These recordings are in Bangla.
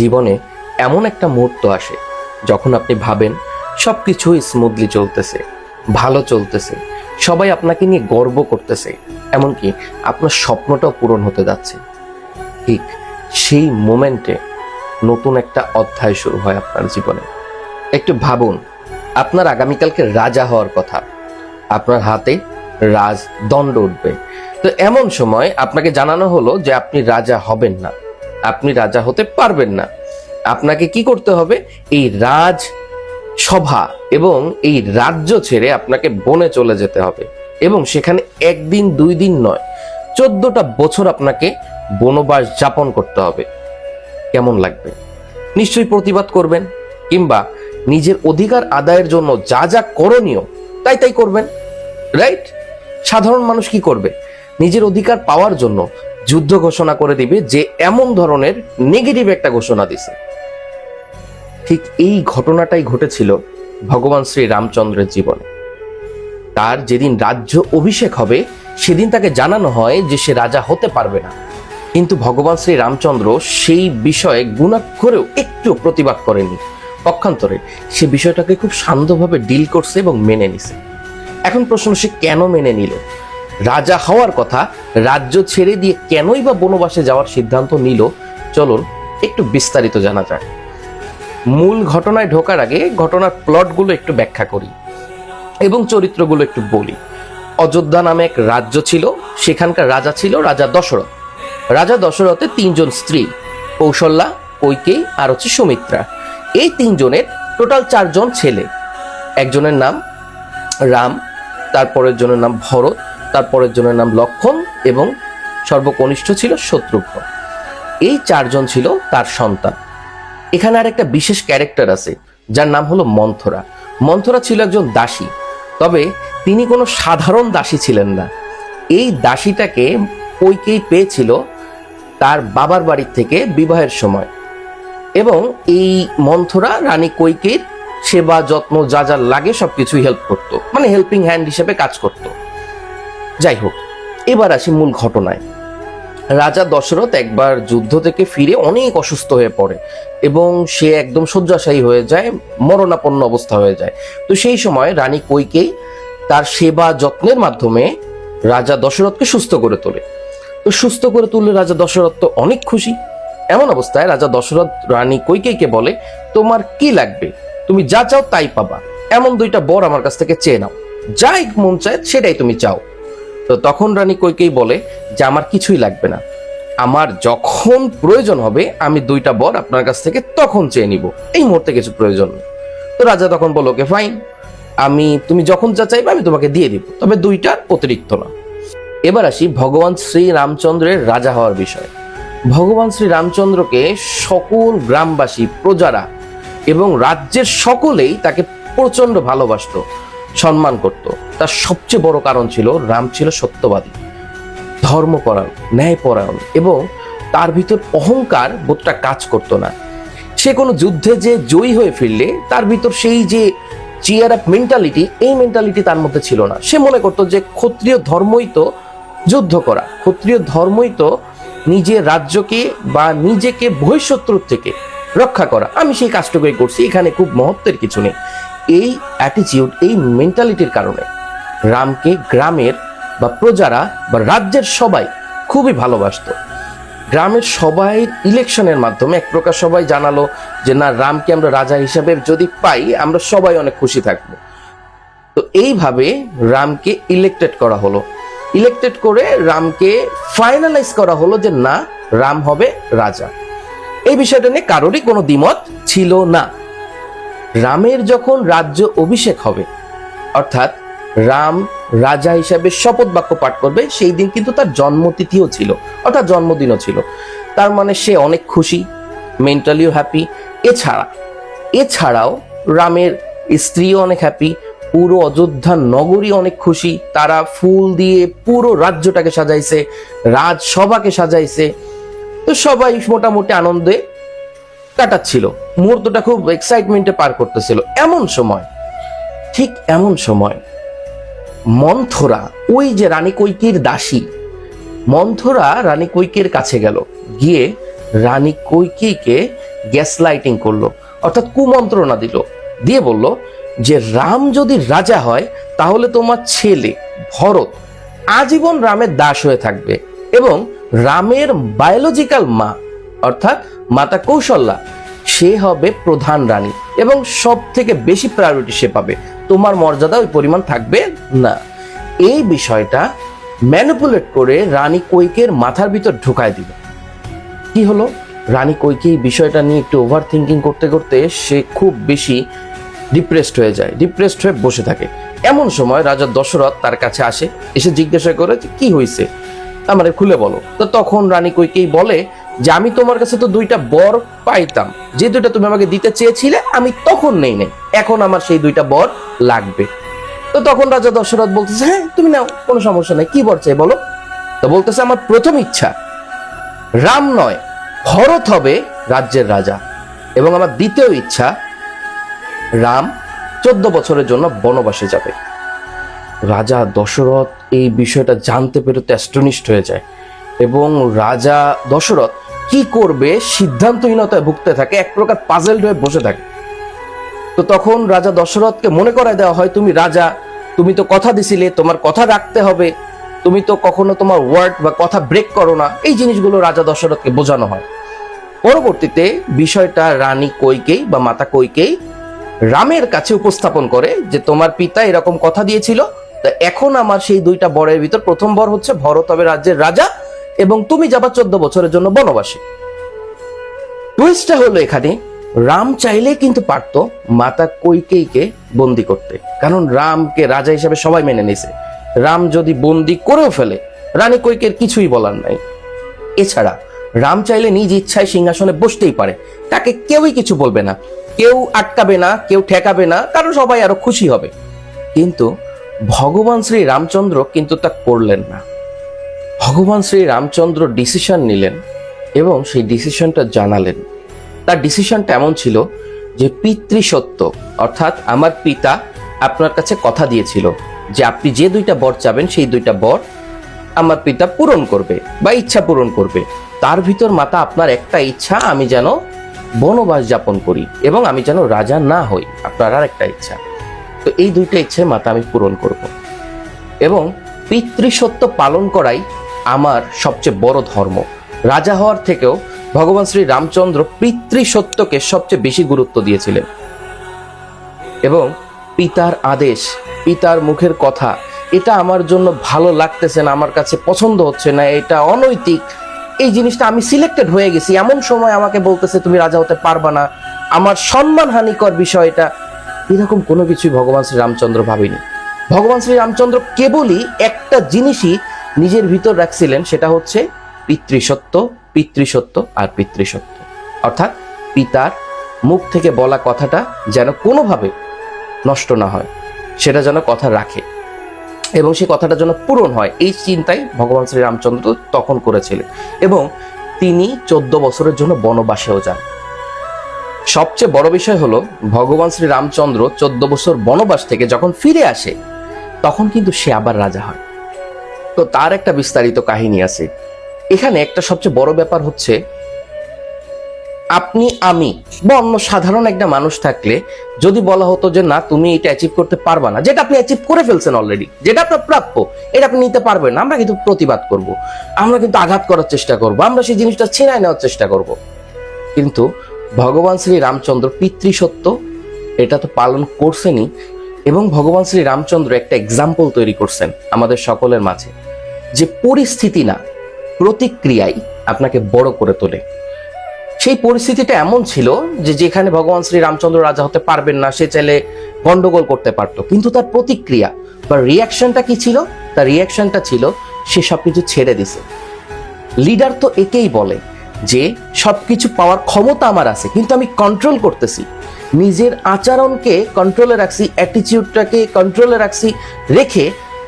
জীবনে এমন একটা মুহূর্ত আসে যখন আপনি ভাবেন সবকিছুই স্মুথলি চলতেছে, ভালো চলতেছে, সবাই আপনাকে নিয়ে গর্ব করতেছে, এমনকি আপনার স্বপ্নটাও পূরণ হতে যাচ্ছে। ঠিক সেই মোমেন্টে নতুন একটা অধ্যায় শুরু হয় আপনার জীবনে। একটু ভাবুন, আপনার আগামীকালকে রাজা হওয়ার কথা, আপনার হাতে রাজদণ্ড উঠবে। তো এমন সময় আপনাকে জানানো হলো যে আপনি রাজা হবেন না, আপনি রাজা হতে পারবেন না। আপনাকে কি করতে হবে? এই রাজ সভা এবং এই রাজ্য ছেড়ে আপনাকে বনে চলে যেতে হবে, এবং সেখানে একদিন দুই দিন নয়, 14টা বছর আপনাকে বনবাস যাপন করতে হবে। কেমন লাগবে? নিশ্চয়ই প্রতিবাদ করবেন, কিংবা নিজের অধিকার আদায়ের জন্য যা যা করণীয় তাই তাই করবেন, রাইট? সাধারণ মানুষ কি করবে? নিজের অধিকার পাওয়ার জন্য যুদ্ধ ঘোষণা করে দিবে, যে এমন ধরনের নেগেটিভ একটা ঘোষণা দিছে। ঠিক এই ঘটনাটাই ঘটেছিল ভগবান শ্রী রামচন্দ্রের জীবনে। তার যেদিন রাজ্য অভিষেক হবে সেদিন তাকে জানানো হয় যে সে রাজা হতে পারবে না, কিন্তু ভগবান শ্রী রামচন্দ্র সেই বিষয়ে গুণাক্ষরেও একটু প্রতিবাদ করেনি। পক্ষান্তরে সে বিষয়টাকে খুব শান্তভাবে ডিল করছে এবং মেনে নিছে। এখন প্রশ্ন, সে কেন মেনে নিল? রাজা হওয়ার কথা, রাজ্য ছেড়ে দিয়ে কেনই বা বনবাসে যাওয়ার সিদ্ধান্ত নিল? চলুন একটু বিস্তারিত জানা যাক। মূল ঘটনায় ঢোকার আগে ঘটনার প্লটগুলো একটু ব্যাখ্যা করি এবং চরিত্রগুলো একটু বলি। অযোধ্যা নামে এক রাজ্য ছিল, সেখানকার রাজা ছিল রাজা দশরথ। রাজা দশরথের 3 জন স্ত্রী, কৌশল্যা, কৈকেয়ী আর হচ্ছে সুমিত্রা। এই 3 জনের টোটাল 4 জন ছেলে। একজনের নাম রাম, তারপরের জনের নাম ভরত, তারপরের জনের নাম লক্ষণ, এবং সর্বকনিষ্ঠ ছিল শত্রুঘ্ন। এই 4 জন ছিল তার সন্তান। এখানে আর একটা বিশেষ ক্যারেক্টার আছে, যার নাম হলো মন্থরা। মন্থরা ছিল একজন দাসী, তবে তিনি কোনো সাধারণ দাসী ছিলেন না। এই দাসীটাকে কৈকেয়ী পেয়েছিল তার বাবার বাড়ি থেকে বিবাহের সময়, এবং এই মন্থরা রানী কৈকেয়ীর সেবা যত্ন যা যা লাগে সবকিছুই হেল্প করত, মানে হেল্পিং হ্যান্ড হিসেবে কাজ করত। যাই হোক, এবার আসি মূল ঘটনায়। রাজা দশরথ একবার যুদ্ধ থেকে ফিরে অনেক অসুস্থ হয়ে পড়ে এবং সে একদম শয্যাশায়ী হয়ে যায়, মরণাপন্ন অবস্থা হয়ে যায়। তো সেই সময় রানী কৈকেয়ী তার সেবা যত্নের মাধ্যমে রাজা দশরথকে সুস্থ করে তোলে। তো সুস্থ করে তুললে রাজা দশরথ তো অনেক খুশি। এমন অবস্থায় রাজা দশরথ রানী কৈকেয়ীকে বলে, তোমার কি লাগবে? তুমি যা চাও তাই পাবা, এমন 2টা বর আমার কাছ থেকে চেয়ে নাও, যাই মন চায় সেটাই তুমি চাও। তো তখন রানী কৈকেয়ী বলে যে আমার কিছুই লাগবে না, আমার যখন প্রয়োজন হবে আমি 2টা বর আপনার কাছ থেকে তখন চেয়ে নিব, এই মুহূর্তে কিছু প্রয়োজন নেই। তো রাজা তখন বলো, ওকে ফাইন, তুমি যখন যা চাইবে আমি তোমাকে দিয়ে দিব, তবে 2টার অতিরিক্ত না। এবার আসি ভগবান শ্রী রামচন্দ্রের রাজা হওয়ার বিষয়। ভগবান শ্রী রামচন্দ্রকে সকল গ্রামবাসী, প্রজারা এবং রাজ্যের সকলেই তাকে প্রচন্ড ভালোবাসতো, সম্মান করত। তার সবচেয়ে বড় কারণ ছিল রাম ছিল সত্যবাদী, ধর্মপরায়ণ, ন্যায়পরায়ণ, এবং তার ভিতর অহংকার বোধটা কাজ করতো না। সে কোনো যুদ্ধে যে জয়ী হয়ে ফিরলে তার ভিতর সেই যে চিয়ার আপ মেন্টালিটি, এই মেন্টালিটি তার মধ্যে ছিল না। সে মনে করতো যে ক্ষত্রিয় ধর্মই তো যুদ্ধ করা, ক্ষত্রিয় ধর্মই তো নিজের রাজ্যকে বা নিজেকে বহিঃশত্রুর থেকে রক্ষা করা, আমি সেই কাজটুকুই করছি, এখানে খুব মহত্বের কিছু নেই। এই অ্যাটিটিউড, এই মেন্টালিটির কারণে রামকে গ্রামের বা প্রজারা বা রাজ্যের সবাই খুবই ভালোবাসতো। গ্রামের সবাই ইলেকশনের মাধ্যমে এক প্রকার সবাই জানালো যে না, রামকে আমরা রাজা হিসাবে যদি পাই আমরা সবাই অনেক খুশি থাকবো। তো এইভাবে রামকে ইলেক্টেড করা হলো। ইলেক্টেড করে রামকে ফাইনালাইজ করা হলো যে না, রাম হবে রাজা। এই বিষয়টা নিয়ে কারোরই কোনো দ্বিমত ছিল না। রামের যখন রাজ্য অভিষেক হবে, অর্থাৎ রাম রাজা হিসাবে শপথ বাক্য পাঠ করবে, সেই দিন কিন্তু তার জন্মতিথিও ছিল, অর্থাৎ জন্মদিনও ছিল। তার মানে সে অনেক খুশি, মেন্টালিও হ্যাপি। এছাড়াও রামের স্ত্রীও অনেক হ্যাপি, পুরো অযোধ্যা নগরী অনেক খুশি। তারা ফুল দিয়ে পুরো রাজ্যটাকে সাজাইছে, রাজসভাকে সাজাইছে। তো সবাই মোটামুটি আনন্দে কাটাচ্ছিল, মুহূর্তটা খুব এক্সাইটমেন্টে পার করতেছিল। ঠিক এমন সময় মন্থরা, ওই যে রানী কৈকেয়ীর দাসী, মন্থরা রানী কৈকেয়ীর কাছে গেল, গিয়ে রানী কৈকেয়ীকে গ্যাস লাইটিং করলো, অর্থাৎ কুমন্ত্রণা দিল, দিয়ে বলল যে রাম যদি রাজা হয় তাহলে তোমার ছেলে ভরত আজীবন রামের দাস হয়ে থাকবে এবং রামের বায়োলজিক্যাল মা অর্থাৎ মাতা কৌশল্যা সে হবে প্রধান রানী এবং সব থেকে বেশি প্রায়োরিটি সে পাবে, তোমার মর্যাদা ওই পরিমাণ থাকবে না। এই বিষয়টা ম্যানিপুলেট করে রানী কৈকেয়ীর মাথার ভিতর ঢুকায় দিল। কি হলো, রানী কৈকেয়ী বিষয়টা নিয়ে একটু ওভার থিঙ্কিং করতে করতে সে খুব বেশি ডিপ্রেসড হয়ে যায়, ডিপ্রেসড হয়ে বসে থাকে। এমন সময় রাজা দশরথ তার কাছে আসে, এসে জিজ্ঞাসা করে যে কি হয়েছে আমারে খুলে বলো। তো তখন রানী কৈকেয়ী বলে যে আমি তোমার কাছে তো 2টা বর পাইতাম, যে 2টা তুমি আমাকে দিতে চেয়েছিলে আমি তখন নেই নাই, এখন আমার সেই 2টা বর লাগবে। তো তখন রাজা দশরথ বলতেছে হ্যাঁ তুমি নাও, কোনো সমস্যা নাই, কি বর চাই বলো। তো বলতেছে আমার প্রথম ইচ্ছা রাম নয় ভরত হবে রাজ্যের রাজা, এবং আমার দ্বিতীয় ইচ্ছা রাম 14 বছরের জন্য বনবাসে যাবে। রাজা দশরথ এই বিষয়টা জানতে পেরে তো অ্যাস্টনিশড হয়ে যায় এবং রাজা দশরথ কি করবে সিদ্ধান্তহীনতায় ভুগতে থাকে, এক প্রকার পাজেলড হয়ে বসে থাকে। তো তখন রাজা দশরথকে মনে করায় দেওয়া হয় তুমি রাজা, তুমি তো কথা দিছিলে, তোমার কথা রাখতে হবে, তুমি তো কখনো তোমার ওয়ার্ড বা কথা ব্রেক করো না, এই জিনিসগুলো রাজা দশরথকে বোঝানো হয়। পরবর্তীতে বিষয়টা রানী কৈকেয়ী বা মাতা কৈকেয়ী রামের কাছে উপস্থাপন করে যে তোমার পিতা এরকম কথা দিয়েছিল, তো এখন আমার সেই 2টা বরের ভিতর প্রথম বর হচ্ছে ভরত হবে রাজ্যের রাজা এবং তুমি যাবা 14 বছরের জন্য বনবাসে। টুইস্টটা হলো এখানে রাম চাইলে কিন্তু পারতো মাতা কৈকেয়ীকে বন্দি করতে, কারণ রামকে রাজা হিসেবে সবাই মেনে নিছে। রাম যদি বন্দি করেও ফেলে রানী কৈকেয়ীর কিছুই বলার নাই। এছাড়া রাম চাইলে নিজ ইচ্ছায় সিংহাসনে বসতেই পারে, তাকে কেউই কিছু বলবে না, কেউ আটকাবে না, কেউ ঠেকাবে না, কারণ সবাই আরো খুশি হবে। কিন্তু ভগবান শ্রী রামচন্দ্র কিন্তু তা করলেন না। ভগবান শ্রী রামচন্দ্র ডিসিশন নিলেন এবং সেই ডিসিশনটা জানালেন। তার ডিসিশনটা এমন ছিল যে পিতৃসত্য অর্থাৎ আমার পিতা আপনার কাছে কথা দিয়েছিল যে আপনি যে 2টা বর চাবেন সেই 2টা বর আমার পিতা পূরণ করবে বা ইচ্ছা পূরণ করবে। তার ভিতর মাতা আপনার একটা ইচ্ছা আমি যেন বনবাস যাপন করি এবং আমি যেন রাজা না হই, আপনার আর একটা ইচ্ছা। তো এই 2টা ইচ্ছে মাতা আমি পূরণ করব এবং পিতৃসত্য পালন করাই আমার সবচেয়ে বড় ধর্ম। রাজা হওয়ার থেকেও ভগবান শ্রী রামচন্দ্র পিতৃসত্যকে সবচেয়ে বেশি গুরুত্ব দিয়েছিলেন এবং পিতার আদেশ, পিতার মুখের কথা, এটা আমার জন্য ভালো লাগতেছে না, আমার কাছে পছন্দ হচ্ছে না, এটা অনৈতিক, এই জিনিসটা আমি সিলেক্টেড হয়ে গেছি, এমন সময় আমাকে বলতেছে তুমি রাজা হতে পারবা না, আমার সম্মান হানিকর বিষয় এটা, এরকম কোনো কিছুই ভগবান শ্রী রামচন্দ্র ভাবেনি। ভগবান শ্রী রামচন্দ্র কেবলই একটা জিনিসই নিজের ভিতর রাখছিলেন, সেটা হচ্ছে পিতৃসত্য, পিতৃসত্য আর পিতৃসত্য, অর্থাৎ পিতার মুখ থেকে বলা কথাটা যেন কোনোভাবে নষ্ট না হয়, সেটা যেন কথা রাখে এবং সেই কথাটা যেন পূরণ হয়, এই চিন্তাই ভগবান শ্রী রামচন্দ্র তখন করেছিলেন এবং তিনি 14 বছরের জন্য বনবাসেও যান। সবচেয়ে বড় বিষয় হলো ভগবান শ্রী রামচন্দ্র 14 বছর বনবাস থেকে যখন ফিরে আসে তখন কিন্তু সে আবার রাজা হয়। তো তার একটা বিস্তারিত কাহিনী আছে। এখানে একটা সবচেয়ে বড় ব্যাপার হচ্ছে আপনি আমি বা অন্য সাধারণ একটা মানুষ থাকলে যদি বলা হতো যে না তুমি এটা অ্যাচিভ করতে পারবা না, যেটা আপনি অ্যাচিভ করে ফেলছেন অলরেডি, যেটা আপনার প্রাপ্য, এটা আপনি নিতে পারবেন না, আমরা কিন্তু প্রতিবাদ করব, আমরা কিন্তু আঘাত করার চেষ্টা করব, আমরা সেই জিনিসটা ছিনায় নেওয়ার চেষ্টা করব। কিন্তু ভগবান শ্রী রামচন্দ্র পিতৃসত্য এটা তো পালন করছেনই এবং ভগবান শ্রী রামচন্দ্র একটা এক্সাম্পল তৈরি করছেন আমাদের সকলের মাঝে যে পরিস্থিতি না প্রতিক্রিয়াই আপনাকে বড় করে তোলে। সেই পরিস্থিতিটা এমন ছিল যে যেখানে ভগবান শ্রী রামচন্দ্র রাজা হতে পারবেন না, সে চাইলে গন্ডগোল করতে পারতো, কিন্তু তার প্রতিক্রিয়া বা রিয়াকশনটা কি ছিল? তার রিয়াকশনটা ছিল সে সবকিছু ছেড়ে দিছে। লিডার তো একেই বলে যে সবকিছু পাওয়ার ক্ষমতা আমার আছে কিন্তু আমি কন্ট্রোল করতেছি, নিজের আচরণকে কন্ট্রোলে রাখছি, অ্যাটিটিউডটাকে কন্ট্রোলে রাখছি, রেখে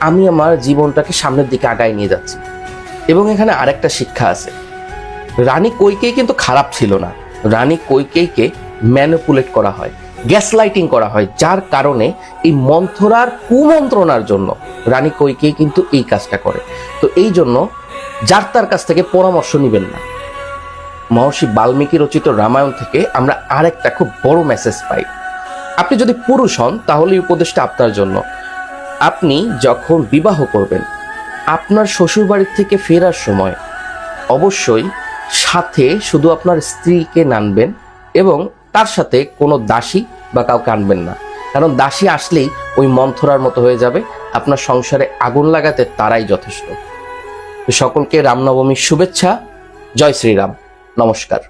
আমি আমার জীবনটাকে সামনের দিকে আগায় নিয়ে যাচ্ছি। এবং এখানে আরেকটা শিক্ষা আছে, রানী কৈকেয়ী কিন্তু খারাপ ছিল না, রানী কৈকেয়ীকে ম্যানিপুলেট করা হয়, গ্যাসলাইটিং করা হয়, যার কারণে এই মন্থরার কুমন্ত্রণার জন্য রানী কৈকেয়ী কিন্তু এই কাজটা করে। তো এই জন্য যার তার কাছ থেকে পরামর্শ নেবেন না। মহর্ষি বাল্মীকি রচিত রামায়ণ থেকে আমরা আরেকটা খুব বড় মেসেজ পাই। আপনি যদি পুরুষ হন তাহলে এই উপদেশটা আপনার জন্য। আপনি যখন বিবাহ করবেন, আপনার শ্বশুরবাড়ি থেকে ফেরার সময় অবশ্যই সাথে শুধু আপনার স্ত্রীকে নানবেন এবং তার সাথে কোনো দাসী বা কাউকে আনবেন না, কারণ দাসী আসলেই ওই মন্থরার মতো হয়ে যাবে, আপনার সংসারে আগুন লাগাতে তারাই যথেষ্ট। তো সকলকে রামনবমীর শুভেচ্ছা। জয় শ্রীরাম। নমস্কার।